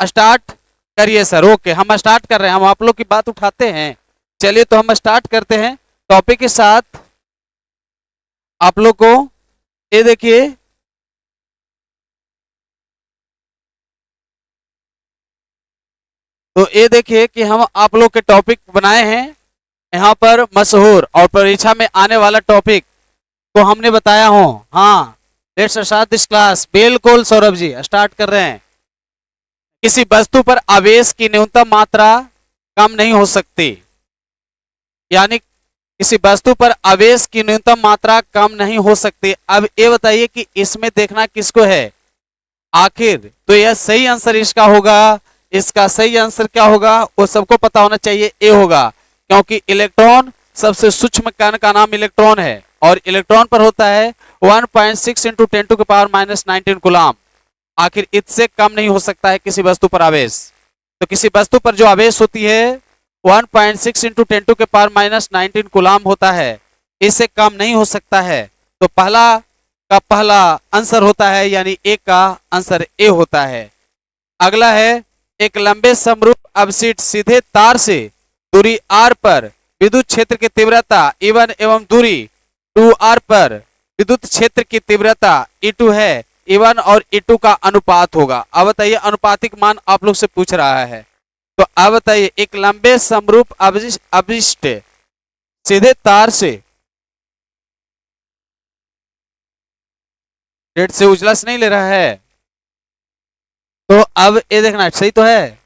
Start करिए sir. Okay, हम start कर रहे हैं, हम आप लोग की बात उठाते हैं। चलिए तो हम स्टार्ट करते हैं टॉपिक के साथ। आप लोग को ये देखिए, तो ये देखिए कि हम आप लोग के टॉपिक बनाए हैं यहाँ पर मशहूर और परीक्षा में आने वाला टॉपिक को हमने बताया हो। हाँ, लेट्स स्टार्ट दिस क्लास। बिल्कुल सौरभ जी, स्टार्ट कर रहे हैं। किसी वस्तु पर आवेश की न्यूनतम मात्रा कम नहीं हो सकती, यानी किसी वस्तु पर आवेश की न्यूनतम मात्रा कम नहीं हो सकती। अब ये बताइए कि इसमें देखना किसको है आखिर, तो यह सही आंसर इसका होगा। इसका सही आंसर क्या होगा वो सबको पता होना चाहिए, ए होगा, क्योंकि इलेक्ट्रॉन सबसे सूक्ष्म कण का नाम इलेक्ट्रॉन है और इलेक्ट्रॉन पर होता है 1.6 इंटू 10⁻⁻19 कूलम। आखिर इससे कम नहीं हो सकता है किसी वस्तु पर आवेश। तो किसी वस्तु पर जो आवेश होती है 1.6 इंटू 10⁻⁻19 कूलम होता है, इससे कम नहीं हो सकता है। तो पहला आंसर होता है, यानी ए का आंसर ए होता है। अगला है, एक लंबे समरूप अपशिष्ट सीधे तार से दूरी r पर विद्युत क्षेत्र की तीव्रता E1 एवं दूरी 2r पर विद्युत क्षेत्र की तीव्रता E2 है। E1 और E2 का अनुपात होगा। अब बताइए, अनुपातिक मान आप लोग से पूछ रहा है, तो अब बताइए, एक लंबे समरूप अपशिष्ट सीधे तार से, डेट से उजला से नहीं ले रहा है, तो अब ये देखना सही तो है।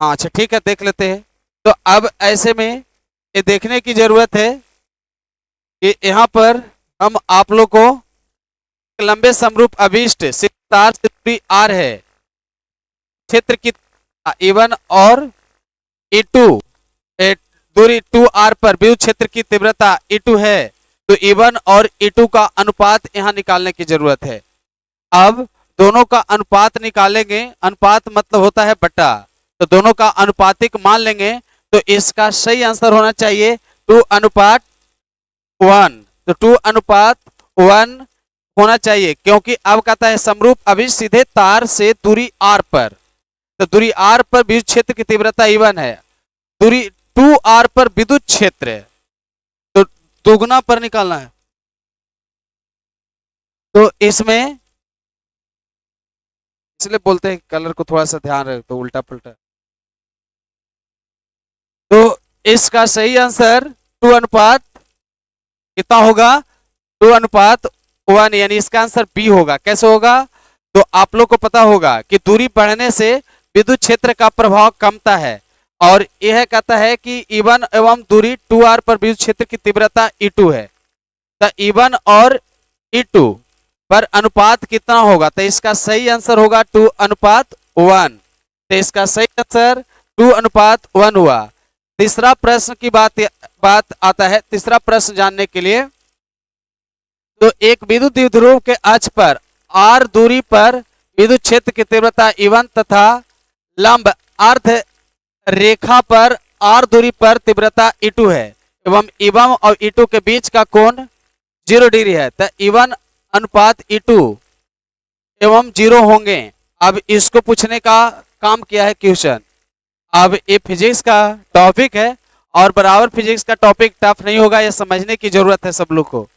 हाँ अच्छा ठीक है, देख लेते हैं। तो अब ऐसे में ये देखने की जरूरत है कि यहाँ पर हम आप लोग को लंबे समरूप अपशिष्ट से तार से दूरी r है, क्षेत्र की E1 और E2 दूरी 2r पर विद्युत क्षेत्र की तीव्रता E2 है। तो E1 और E2 का अनुपात यहाँ निकालने की जरूरत है। अब दोनों का अनुपात निकालेंगे, अनुपात मतलब होता है बटा, तो दोनों का अनुपातिक मान लेंगे। तो इसका सही आंसर होना चाहिए 2:1। तो 2:1 होना चाहिए, क्योंकि अब कहता है समरूप अपशिष्ट सीधे तार से दूरी r पर, तो दूरी r पर विद्युत क्षेत्र की तीव्रता E1 है, दूरी 2r पर विद्युत क्षेत्र है, तो दुगुना पर निकालना है। तो इसमें इसलिए बोलते हैं कलर को थोड़ा सा ध्यान रख, तो उल्टा पुल्टा। तो इसका सही आंसर 2 कितना होगा, 2:1, यानी इसका आंसर बी होगा। कैसे होगा, तो आप लोग को पता होगा कि दूरी बढ़ने से विद्युत क्षेत्र का प्रभाव कमता है, और यह कहता है कि E1 एवं दूरी 2r पर विद्युत क्षेत्र की तीव्रता E2 है। तो E1 और E2 पर अनुपात कितना होगा, तो इसका सही आंसर होगा 2:1। तो इसका सही आंसर 2:1 हुआ। तीसरा प्रश्न की बात आता है। तीसरा प्रश्न जानने के लिए, तो एक विद्युत द्विध्रुव के अक्ष पर r दूरी पर विद्युत क्षेत्र की तीव्रता E1 तथा लंब अर्ध रेखा पर r दूरी पर तीव्रता E2 है, एवं E1 और E2 के बीच का कोण 0 डिग्री है। तो E1 अनुपात E2 एवं 0 होंगे। अब इसको पूछने का काम किया है क्वेश्चन। अब ये फिजिक्स का टॉपिक है और बराबर फिजिक्स का टॉपिक टफ नहीं होगा, ये समझने की जरूरत है सब लोग को।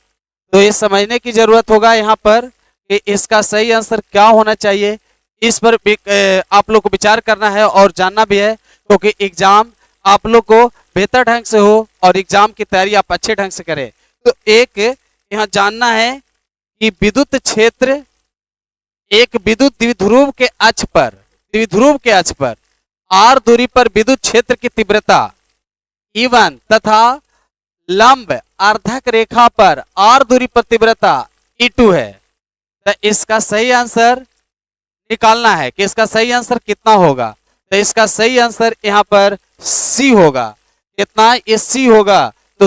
तो ये समझने की जरूरत होगा यहाँ पर कि इसका सही आंसर क्या होना चाहिए, इस पर आप लोग को विचार करना है और जानना भी है, क्योंकि एग्जाम आप लोग को बेहतर ढंग से हो और एग्जाम की तैयारी आप अच्छे ढंग से करें। तो एक यहाँ जानना है कि विद्युत क्षेत्र एक विद्युत द्विध्रुव के अक्ष पर r दूरी पर विद्युत क्षेत्र की तीव्रता E1 तथा लंब अर्धक रेखा पर r दूरी पर तीव्रता E2 है। तो इसका सही आंसर निकालना है कि इसका सही आंसर कितना होगा। तो इसका सही आंसर यहाँ पर C होगा। कितना, ये C होगा। तो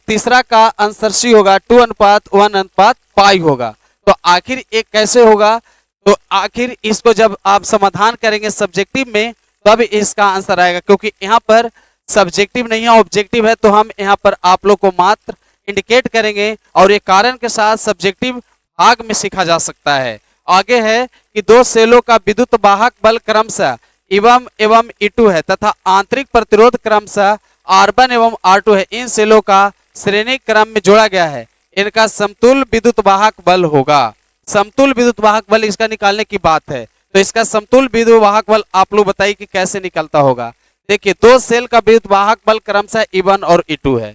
तीसरा का आंसर C होगा, 2:1:π होगा। तो आखिर ये कैसे होगा, तो आखिर इसको जब आप समाधान करेंगे सब्जेक्टिव में तब इसका आंसर आएगा, क्योंकि यहाँ पर सब्जेक्टिव नहीं है ऑब्जेक्टिव है। तो हम यहाँ पर आप लोग को मात्र इंडिकेट करेंगे और ये कारण के साथ सब्जेक्टिव भाग में सीखा जा सकता है। आगे है कि दो सेलों का विद्युत वाहक बल क्रमशः एवं एवं E2 है तथा आंतरिक प्रतिरोध क्रमशः R1 एवं R2 है। इन सेलों का श्रेणी क्रम में जोड़ा गया है, इनका समतुल्य विद्युत वाहक बल होगा। समतुल्य विद्युत वाहक बल इसका निकालने की बात है, तो इसका समतुल्य विद्युत वाहक बल आप लोग बताइए कि कैसे निकलता होगा। देखिए, दो सेल का विद्युत वाहक बल क्रमशः E1 और E2 है,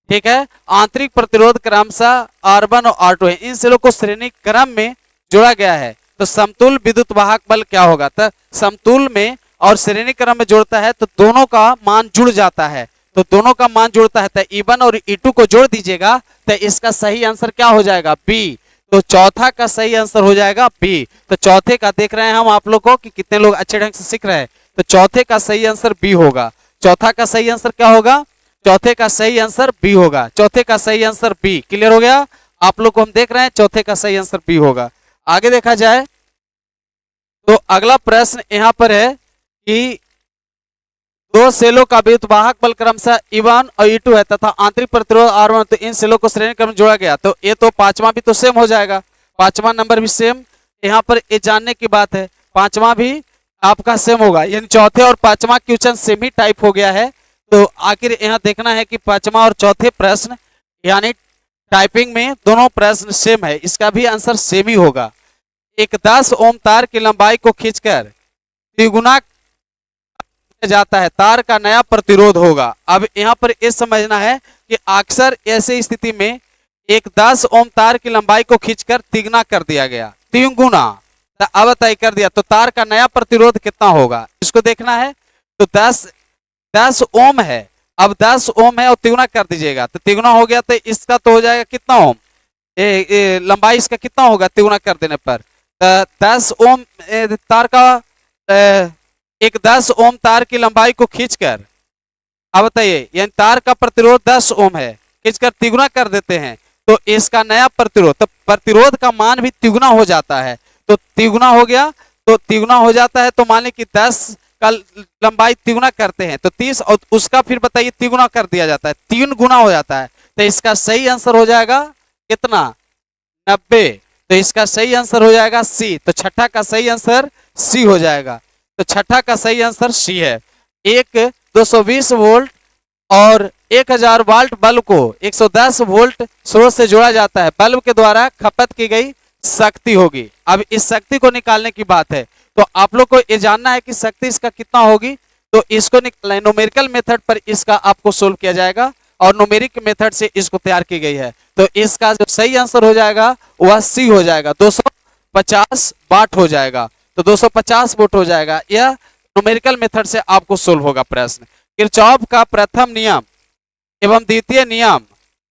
ठीक है। आंतरिक प्रतिरोध क्रमशः R1 और R2 है। इन सेलों को श्रेणी क्रम में जोड़ा गया है, तो समतुल्य विद्युत वाहक बल क्या होगा? तो समतुल्य में और श्रेणी क्रम में जोड़ता है तो दोनों का मान जुड़ जाता है, तो दोनों का मान जुड़ता है तो E1 और E2 को जोड़ दीजिएगा तो इसका सही आंसर क्या हो जाएगा? बी। तो चौथा का सही आंसर हो जाएगा बी। तो चौथे का देख रहे हैं हम आप लोग को कि कितने लोग अच्छे ढंग से सीख रहे हैं, तो चौथे का सही आंसर बी होगा। चौथा का सही आंसर क्या होगा? चौथे का सही आंसर बी होगा। चौथे का सही आंसर बी। क्लियर हो गया आप लोग को? हम देख रहे हैं चौथे का सही आंसर बी होगा। आगे देखा जाए तो अगला प्रश्न यहां पर है कि दो सेलों का विद्युत वाहक बल क्रमशः E1 और E2 है तथा आंतरिक प्रतिरोध R1, तो इन सेलों को श्रेणी क्रम में जोड़ा गया। तो ये तो पांचवा भी तो सेम हो जाएगा, पांचवा नंबर भी सेम। यहाँ पर ये जानने की बात है, पांचवा भी आपका सेम होगा, यानी चौथे और पांचवा क्वेश्चन सेम ही टाइप हो गया है। तो आखिर यहाँ देखना है कि पांचवा और चौथे प्रश्न यानी टाइपिंग में दोनों प्रश्न सेम है, इसका भी आंसर सेम ही होगा। एक 10 ओम तार की लंबाई को खींचकर द्विगुना जाता है, तार का नया प्रतिरोध होगा। अब यहाँ पर यह समझना है कि अक्सर ऐसी स्थिति में एक 10 ओम तार की लंबाई को खींचकर तिगुना कर दिया गया, तिगुना अब तय कर दिया, तो तार का नया प्रतिरोध कितना होगा इसको देखना है। तो 10 ओम है, अब 10 ओम है और तिगुना कर दीजिएगा तो तिगुना हो गया, तो इसका तो हो जाएगा कितना ओम, लंबाई इसका कितना होगा तिगुना कर देने पर? 10 ओम तार का एक 10 ओम तार की लंबाई को खींचकर, अब बताइए, यानी तार का प्रतिरोध 10 ओम है, खींचकर तिगुना कर देते हैं तो इसका नया प्रतिरोध, तो प्रतिरोध का मान भी तिगुना हो जाता है। तो तिगुना हो गया, तो तिगुना हो जाता है, तो मान लीजिए कि 10 का लंबाई तिगुना करते हैं तो 30 और उसका फिर बताइए तिगुना कर दिया जाता है, 3 गुना हो जाता है। तो इसका सही आंसर हो जाएगा कितना? 90। तो इसका सही आंसर हो जाएगा सी। तो छठा का सही आंसर सी हो जाएगा। तो छठा का सही आंसर सी है। एक 220 वोल्ट और 1000 वाट बल्ब को 110 वोल्ट स्रोत से जोड़ा जाता है, बल्ब के द्वारा खपत की गई शक्ति होगी। अब इस शक्ति को निकालने की बात है, तो आप लोग को ये जानना है कि शक्ति इसका कितना होगी, तो इसको निकालना है। न्यूमेरिकल मेथड पर इसका आपको सोल्व किया जाएगा और न्यूमेरिक मेथड से इसको तैयार की गई है। तो इसका जो सही आंसर हो जाएगा वह सी हो जाएगा, 250 वाट हो जाएगा। तो 250 वोल्ट हो जाएगा। यह न्यूमेरिकल मेथड से आपको सोल्व होगा प्रश्न। किरचॉफ का प्रथम नियम एवं द्वितीय नियम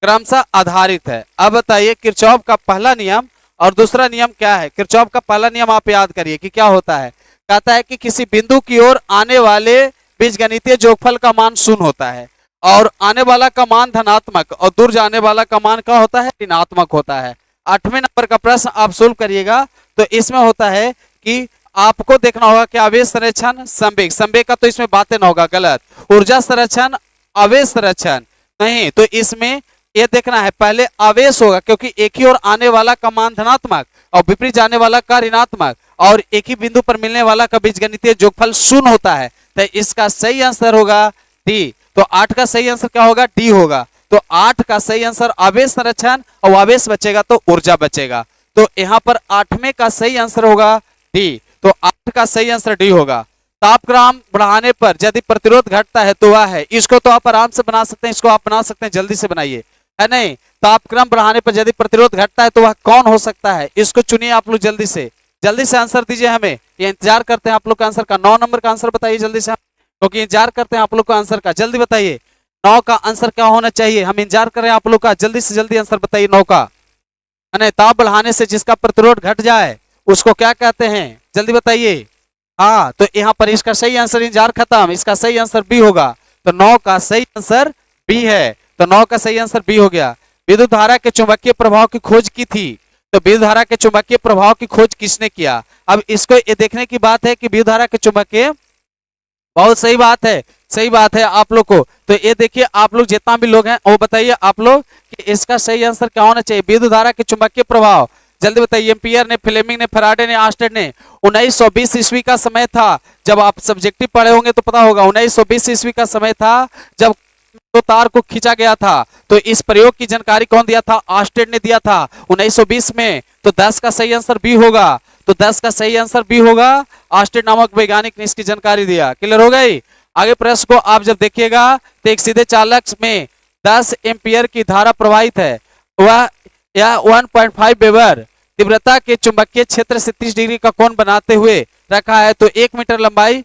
क्रमशः आधारित है। अब बताइए किरचॉफ का पहला नियम और दूसरा नियम क्या है? किरचॉफ का पहला नियम आप याद करिए कि क्या होता है। कहता है कि किसी बिंदु की ओर आने वाले बीजगणितीय जोगफल का मान 0 होता है और आने वाला का मान धनात्मक और दूर जाने वाला का मान क्या होता है? ऋणात्मक होता है। 8वें नंबर का प्रश्न आप सोल्व करिएगा तो इसमें होता है कि आपको देखना होगा कि आवेश संरक्षण संवेग, संवेग का तो इसमें बातें ना होगा, गलत। ऊर्जा संरक्षण आवेश संरक्षण नहीं, तो इसमें यह देखना है पहले आवेश होगा क्योंकि एक ही ओर आने वाला का मान धनात्मक और विपरीत जाने वाला का ऋणात्मक और एक ही बिंदु पर मिलने वाला का बीजगणितीय जोगफल 0 होता है। तो इसका सही आंसर होगा डी। तो 8 का सही आंसर क्या होगा? डी होगा। तो 8 का सही आंसर आवेश संरक्षण और आवेश बचेगा तो ऊर्जा बचेगा। तो यहाँ पर 8वें का सही आंसर होगा डी। तो 8 का सही आंसर डी होगा। तापक्रम बढ़ाने पर यदि प्रतिरोध घटता है तो वह है, इसको तो आप आराम से बना सकते हैं, इसको आप बना सकते हैं, जल्दी से बनाइए, है नहीं। तापक्रम बढ़ाने पर यदि प्रतिरोध घटता है तो वह कौन हो सकता है? इसको चुनिए आप लोग, जल्दी से आंसर दीजिए। हमें ये इंतजार करते हैं आप लोग का आंसर का। 9 नंबर का आंसर बताइए जल्दी से, क्योंकि इंतजार करते हैं आप लोग का आंसर का। जल्दी बताइए 9 का आंसर क्या होना चाहिए, हम इंतजार कर रहे हैं आप लोग का। जल्दी से जल्दी आंसर बताइए 9 का। ताप बढ़ाने से जिसका प्रतिरोध घट जाए उसको क्या कहते हैं? जल्दी बताइए। हाँ, तो यहाँ पर इसका सही आंसर इंतजार खत्म, इसका सही आंसर बी होगा। तो 9 का सही आंसर बी है। तो 9 का सही आंसर बी हो गया। विद्युत धारा के चुंबकीय प्रभाव की खोज की थी, तो विद्युत धारा के चुंबकीय प्रभाव की खोज किसने किया? अब इसको ये देखने की बात है कि विद्युत धारा के चुंबकीय, बहुत सही बात है, सही बात है आप लोग को। तो ये देखिए आप लोग जितना भी लोग हैं वो बताइए आप लोग कि इसका सही आंसर क्या होना चाहिए? विद्युत धारा के चुंबकीय प्रभाव जल्दी बताइए। एम्पियर ने, फ्लेमिंग ने, फैराडे ने, आर्स्टेड ने। 1920 ईस्वी का समय था, जब आप सब्जेक्टिव पढ़े होंगे तो पता होगा। 1920 ईस्वी का समय था जब तो तार को खींचा गया था। तो इस प्रयोग की जानकारी कौन दिया था? आर्स्टेड ने दिया था 1920 में। तो 10 का सही आंसर बी होगा। तो 10 का सही आंसर बी होगा। आर्स्टेड नामक वैज्ञानिक ने इसकी जानकारी दिया। क्लियर हो गई? आगे प्रश्न को आप जब देखिएगा तो एक सीधे चालक में 10 एम्पियर की धारा प्रवाहित है, वह या 1.5 वेबर तीव्रता के चुंबकीय क्षेत्र से 30 डिग्री का कोण बनाते हुए रखा है, तो 1 मीटर लंबाई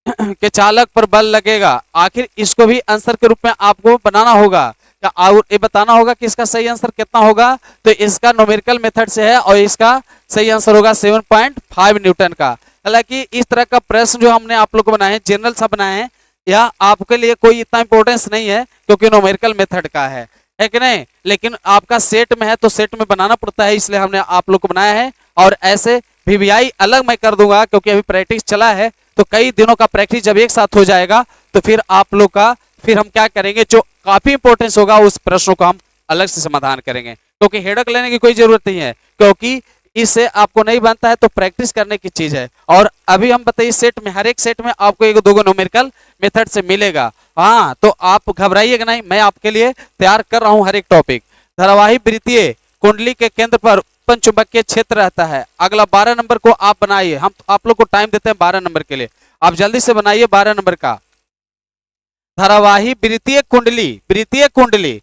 के चालक पर बल लगेगा। आखिर इसको भी आंसर के रूप में आपको बनाना होगा और ये बताना होगा कि इसका सही आंसर कितना होगा। तो इसका न्यूमेरिकल मेथड से है और इसका सही आंसर होगा 7.5 न्यूटन का। हालांकि इस तरह का प्रश्न जो हमने आप लोग को बनाए हैं, जनरल सा बनाए हैं, यह आपके लिए कोई इतना इंपॉर्टेंस नहीं है क्योंकि न्यूमेरिकल मेथड का है कि नहीं। लेकिन आपका सेट में है तो सेट में बनाना पड़ता है, इसलिए हमने आप लोग को बनाया है। और ऐसे वीवीआई अलग मैं कर दूंगा क्योंकि अभी प्रैक्टिस चला है, तो कई दिनों का प्रैक्टिस जब एक साथ हो जाएगा तो फिर आप लोग का फिर हम क्या करेंगे, जो काफी इंपॉर्टेंस होगा उस प्रश्नों को हम अलग से समाधान करेंगे। क्योंकि हेडक लेने की कोई जरूरत नहीं है, क्योंकि इससे आपको नहीं बनता है तो प्रैक्टिस करने की चीज है। और अभी हम बताइए सेट में, हर एक सेट में आपको एक दो न्यूमेरिकल मेथड से मिलेगा। हाँ, तो आप घबराइएगा नहीं, मैं आपके लिए तैयार कर रहा हूं हर एक टॉपिक। धारावाही वृत्तीय कुंडली के केंद्र पर उत्पन्न चुंबकीय क्षेत्र रहता है। अगला 12 नंबर को आप बनाइए, हम आप लोग को टाइम देते हैं 12 नंबर के लिए, आप जल्दी से बनाइए 12 नंबर का। धारावाही वृत्तीय कुंडली, वृत्तीय कुंडली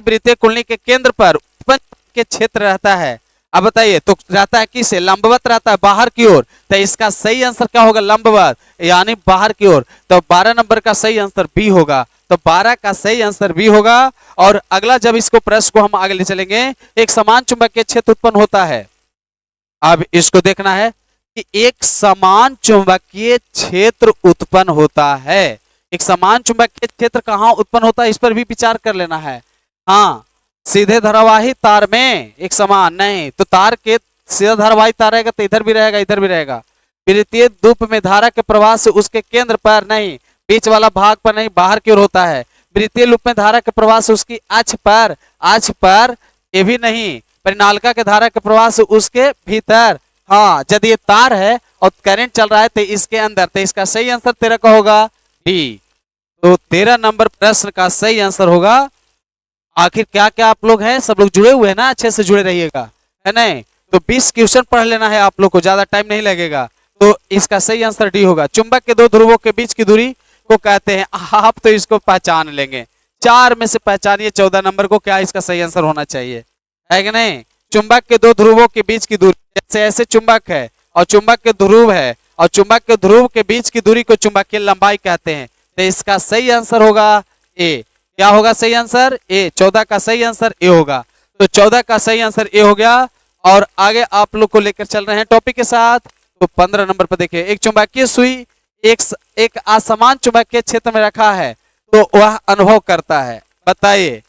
वृत्तीय कुंडली के केंद्र पर उत्पन्न चुंबकीय क्षेत्र रहता है। अब बताइए, तो रहता है किसे? लंबवत रहता है, बाहर की ओर। तो इसका सही आंसर क्या होगा? लंबवत, यानी बाहर की ओर। तो 12 नंबर का सही आंसर बी होगा। तो 12 का सही आंसर बी होगा। और अगला जब इसको प्रश्न को हम आगे ले चलेंगे, एक समान चुंबकीय क्षेत्र उत्पन्न होता है। अब इसको देखना है कि एक समान चुंबकीय क्षेत्र उत्पन्न होता है। एक समान चुंबकीय क्षेत्र कहाँ उत्पन्न होता है, इस पर भी विचार कर लेना है। हाँ, सीधे धारावाही तार में एक समान नहीं, तो तार के सीधा धारावाही तार रहेगा तो इधर भी रहेगा इधर भी रहेगा। वृत्तीय धूप में धारा के प्रवाह से उसके केंद्र पर नहीं, बीच वाला भाग पर नहीं, बाहर की ओर होता है। वृत्तीय लूप में धारा के प्रवाह से उसकी अक्ष पर ये भी नहीं, परिनालिका के धारा के प्रवाह से उसके भीतर। हाँ, यदि ये तार है और करंट चल रहा है तो इसके अंदर, तो इसका सही आंसर 13 का होगा डी। तो 13 नंबर प्रश्न का सही आंसर होगा। आखिर क्या क्या आप लोग हैं, सब लोग जुड़े हुए हैं ना? अच्छे से जुड़े रहिएगा, है नहीं? तो 20 क्वेश्चन पढ़ लेना है आप लोग को, ज्यादा टाइम नहीं लगेगा। तो इसका सही आंसर डी होगा। चुंबक के दो ध्रुवों के बीच की दूरी को कहते हैं, आप तो इसको पहचान लेंगे। 4 में से पहचानिए 14 नंबर को, क्या इसका सही आंसर होना चाहिए, है कि नहीं? चुंबक के दो ध्रुवों के बीच की दूरी, जैसे ऐसे चुंबक है और चुंबक के ध्रुव है, और चुंबक के ध्रुव के बीच की दूरी को चुंबकीय लंबाई कहते हैं। तो इसका सही आंसर होगा ए। क्या होगा सही आंसर? ए। 14 का सही आंसर ए होगा। तो 14 का सही आंसर ए हो गया। और आगे आप लोग को लेकर चल रहे हैं टॉपिक के साथ। तो 15 नंबर पर देखिए, एक चुंबकीय सुई एक असमान चुंबकीय क्षेत्र में रखा है तो वह अनुभव करता है। बताइए,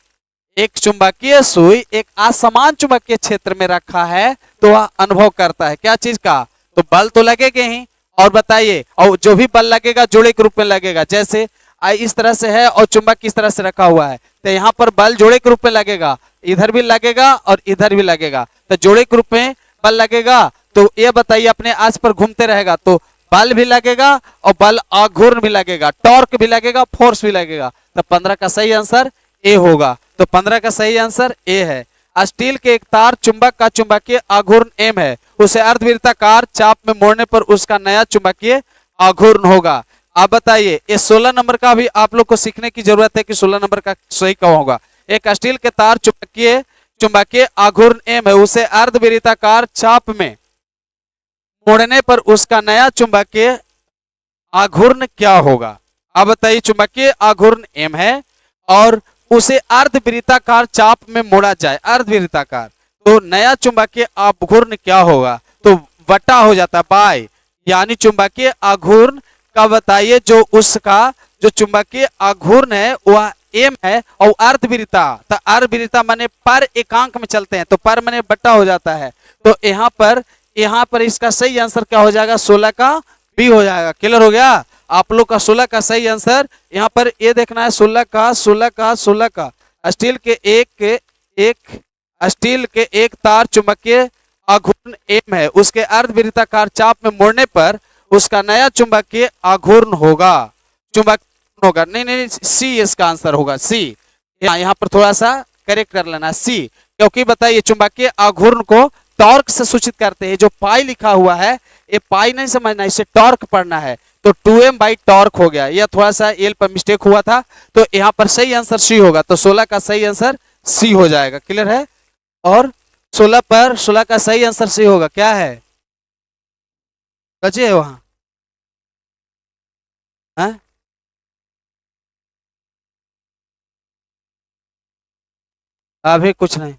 एक चुंबकीय सुई एक असमान चुंबकीय क्षेत्र में रखा है तो वह अनुभव करता है क्या चीज का? तो बल तो लगेगा ही। और बताइए, और जो भी बल लगेगा जोड़े के रूप में लगेगा। जैसे इस तरह से है और चुंबक किस तरह से रखा हुआ है, तो यहाँ पर बल जोड़े के रूप में लगेगा, इधर भी लगेगा और इधर भी लगेगा। तो जोड़े के रूप में बल लगेगा, तो ये बताइए अपने आज पर घूमते रहेगा तो बल भी लगेगा और बल आघूर्ण भी लगेगा, टॉर्क भी लगेगा, फोर्स भी लगेगा। तो 15 का सही आंसर ए होगा। तो 15 का सही आंसर ए है। स्टील के एक तार चुंबक का चुंबकीय आघूर्ण एम है, उसे अर्धवृत्ताकार चाप में मोड़ने पर उसका नया चुंबकीय आघूर्ण होगा। आप बताइए, ये 16 नंबर का भी आप लोग को सीखने की जरूरत है कि 16 नंबर का सही कौन होगा। एक स्टील के तार चुंबकीय आघूर्ण एम है, उसे अर्धवृत्ताकार चाप में मोड़ने पर उसका नया चुंबकीय आघूर्ण क्या होगा? आप बताइए, चुंबकीय आघूर्ण एम है और उसे अर्धवृत्ताकार चाप में मोड़ा जाए, अर्धवृत्ताकार, तो नया चुंबकीय आघूर्ण क्या होगा? तो बटा हो जाता है बाय, यानी चुंबकीय आघूर्ण का बताइए जो उसका जो चुंबकीय आघूर्ण है वह एम है और अर्धवृत्ता, तो अर्धवृत्ता माने पर एकांक में चलते हैं तो पर माने बट्टा हो जाता है। तो यहाँ पर इसका सही आंसर क्या हो जाएगा? 16 का बी हो जाएगा। क्लियर हो गया आप लोग का? 16 का सही आंसर यहाँ पर ये देखना है, 16 का स्टील के एक तार चुंबकीय आघूर्ण एम है उसके अर्धवृत्ताकार चाप में मोड़ने पर उसका नया चुंबकीय आघूर्ण होगा, चुंबक होगा। नहीं नहीं, सी इसका आंसर होगा, सी। यहाँ पर थोड़ा सा करेक्ट कर लेना, सी। क्योंकि बताइए चुंबकीय आघूर्ण को टॉर्क से सूचित करते हैं। जो पाई लिखा हुआ है ये पाई नहीं समझना, इसे टॉर्क पढ़ना है। तो 2m बाई टॉर्क हो गया, यह थोड़ा सा एल पर मिस्टेक हुआ था, तो यहाँ पर सही आंसर सी होगा। तो 16 का सही आंसर सी हो जाएगा। क्लियर है? और 16 का सही आंसर सी होगा। क्या है बचे है वहां? हाँ? अभी कुछ नहीं।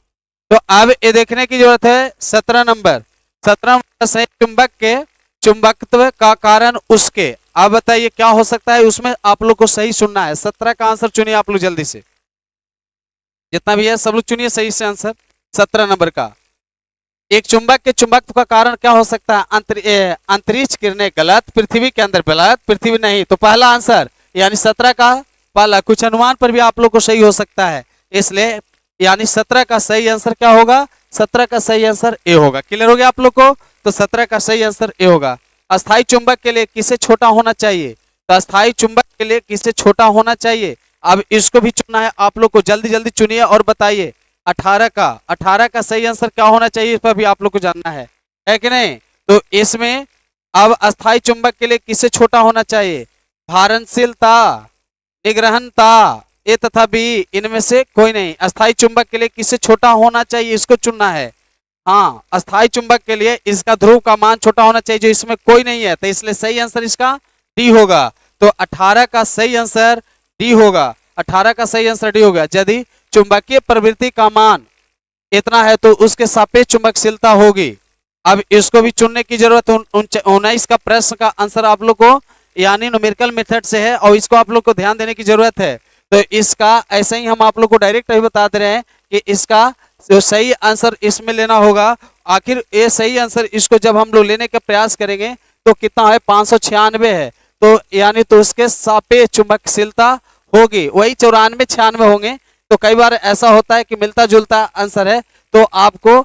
तो अब ये देखने की जरूरत है 17 नंबर। 17 नंबर संयुक्त चुंबक के चुंबकत्व का कारण उसके। अब बताइए क्या हो सकता है उसमें, आप लोग को सही सुनना है। 17 का आंसर चुनिए आप लोग जल्दी से, जितना भी है सब लोग चुनिए सही से आंसर 17 नंबर का। एक चुंबक के चुंबकत्व का कारण क्या हो सकता है? अंतरिक्ष किरणें गलत, पृथ्वी के अंदर गलत, पृथ्वी नहीं। तो पहला आंसर यानी 17 का पहला, कुछ अनुमान पर भी आप लोग को सही हो सकता है, इसलिए यानी 17 का सही आंसर क्या होगा? 17 का सही आंसर ए होगा। क्लियर हो गया आप लोग को? तो 17 का सही आंसर ए होगा। अस्थाई चुंबक के लिए किसे छोटा होना चाहिए? तो अस्थाई चुंबक के लिए किसे छोटा होना चाहिए? अब इसको भी चुनना है आप लोग को, जल्दी जल्दी चुनिए और बताइए। 18 का सही आंसर क्या होना चाहिए, इस पर भी आप लोग को जानना है कि नहीं? तो इसमें अब अस्थाई चुंबक के लिए किसे छोटा होना चाहिए? धारणशीलता, निग्रहणता, ए तथा बी, इनमें से कोई नहीं। अस्थाई चुंबक के लिए किसे छोटा होना चाहिए, इसको चुनना है। हाँ, अस्थाई चुंबक के लिए इसका ध्रुव का मान छोटा होना चाहिए, जो इसमें कोई नहीं है, तो इसलिए सही आंसर इसका डी होगा। तो 18 का सही आंसर डी होगा। 18 का सही आंसर डी होगा। यदि चुंबकीय प्रवृत्ति का मान इतना है तो उसके सापेक्ष चुंबकशीलता होगी। अब इसको भी चुनने की जरूरत है। 19 का प्रश्न का आंसर आप लोग को यानी न्यूमेरिकल मेथड से है, और इसको आप लोग को ध्यान देने की जरूरत है। तो इसका ऐसे ही हम आप लोग को डायरेक्ट अभी बता दे रहे हैं कि इसका जो सही आंसर इसमें लेना होगा। आखिर ये सही आंसर इसको जब हम लोग लेने का प्रयास करेंगे तो कितना है? 596 है। तो यानी तो उसके सापेक्ष चुंबकशीलता होगी, वही 94 96 होंगे। तो कई बार ऐसा होता है कि मिलता जुलता आंसर है, तो आपको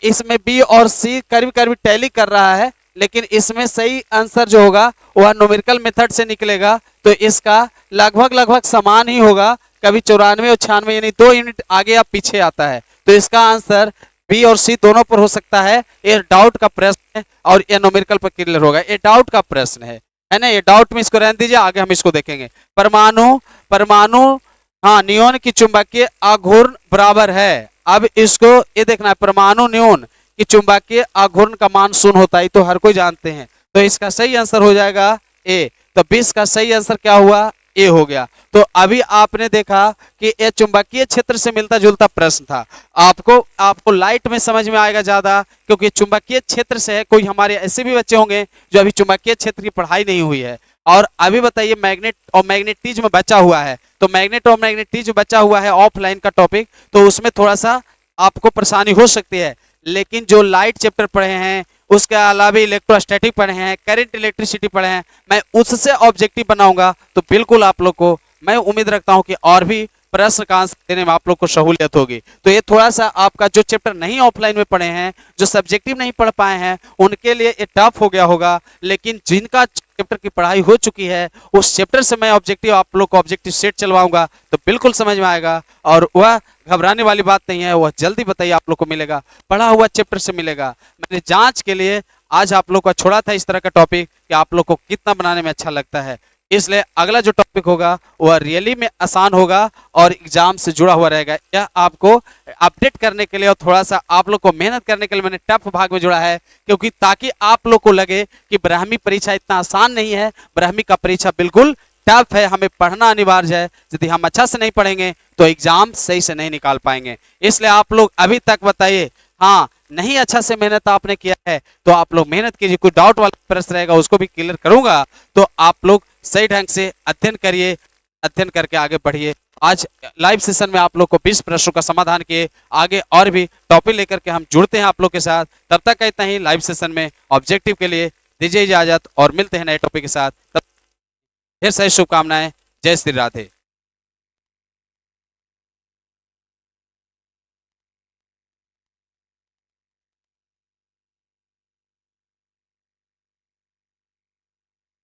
इसमें बी और सी करीब करीब टैली कर रहा है, लेकिन इसमें सही आंसर जो होगा वह न्यूमेरिकल मेथड से निकलेगा। तो इसका लगभग समान ही होगा, कभी 94 और 96 यानी 2 यूनिट आगे या पीछे आता है। तो इसका आंसर बी और सी दोनों पर हो सकता है। ये डाउट का प्रश्न है और ये न्यूमेरिकल पर क्लियर होगा। ये डाउट का प्रश्न है ना? ये डाउट में इसको रहने दीजिए, आगे हम इसको देखेंगे। परमाणु हाँ, नियोन की चुंबकीय आघूर्ण बराबर है। अब इसको ये देखना है, परमाणु नियोन की चुंबकीय आघूर्ण का मान 0 होता है, तो हर कोई जानते हैं। तो इसका सही आंसर हो जाएगा ए। तो 20 का सही आंसर क्या हुआ? ए हो गया। तो अभी आपने देखा कि ये चुंबकीय क्षेत्र से मिलता जुलता प्रश्न था। आपको लाइट में समझ में आएगा ज्यादा, क्योंकि चुंबकीय क्षेत्र से है। कोई हमारे ऐसे भी बच्चे होंगे जो अभी चुंबकीय क्षेत्र की पढ़ाई नहीं हुई है। और अभी बताइए मैग्नेट और मैग्नेटिज्म बचा हुआ है। तो मैग्नेट और मैग्नेटिज्म बचा हुआ है ऑफलाइन का टॉपिक, तो उसमें थोड़ा सा आपको परेशानी हो सकती है। लेकिन जो लाइट चैप्टर पढ़े हैं, उसके अलावा इलेक्ट्रोस्टैटिक पढ़े हैं, करंट इलेक्ट्रिसिटी पढ़े हैं, मैं उससे ऑब्जेक्टिव बनाऊंगा। तो बिल्कुल आप लोग को मैं उम्मीद रखता हूं कि और भी प्रश्न का आंसर देने में आप लोग को सहूलियत होगी। तो ये थोड़ा सा आपका जो चैप्टर नहीं ऑफलाइन में पढ़े हैं, जो सब्जेक्टिव नहीं पढ़ पाए हैं, उनके लिए ये टफ हो गया होगा। लेकिन जिनका चैप्टर की पढ़ाई हो चुकी है, उस चैप्टर से मैं ऑब्जेक्टिव आप लोग को ऑब्जेक्टिव सेट चलवाऊंगा, तो बिल्कुल समझ में आएगा। और वह घबराने वाली बात नहीं है, वह जल्दी बताइए आप लोग को मिलेगा, पढ़ा हुआ चैप्टर से मिलेगा। मैंने जांच के लिए आज आप लोग को छोड़ा था इस तरह का टॉपिक कि आप लोग को कितना बनाने में अच्छा लगता है। इसलिए अगला जो टॉपिक होगा वह रियली में आसान होगा और एग्जाम से जुड़ा हुआ रहेगा। यह आपको अपडेट करने के लिए और थोड़ा सा आप लोग को मेहनत करने के लिए मैंने टफ भाग में जोड़ा है, क्योंकि ताकि आप लोग को लगे कि ब्राह्मी परीक्षा इतना आसान नहीं है। ब्राह्मी का परीक्षा बिल्कुल टफ है, हमें पढ़ना अनिवार्य है। यदि हम अच्छा से नहीं पढ़ेंगे तो एग्जाम सही से नहीं निकाल पाएंगे। इसलिए आप लोग अभी तक बताइए, हाँ नहीं अच्छा से मेहनत आपने किया है तो आप लोग मेहनत कीजिए। कोई डाउट वाला प्रश्न रहेगा उसको भी क्लियर करूंगा, तो आप लोग सही ढंग से अध्ययन करिए, अध्ययन करके आगे बढ़िए। आज लाइव सेशन में आप लोग को 20 प्रश्नों का समाधान किए, आगे और भी टॉपिक लेकर के हम जुड़ते हैं आप लोग के साथ। तब तक इतना ही लाइव सेशन में ऑब्जेक्टिव के लिए दीजिए इजाजत और मिलते हैं नए टॉपिक के साथ। ढेर सारी शुभकामनाएं। जय श्री राधे।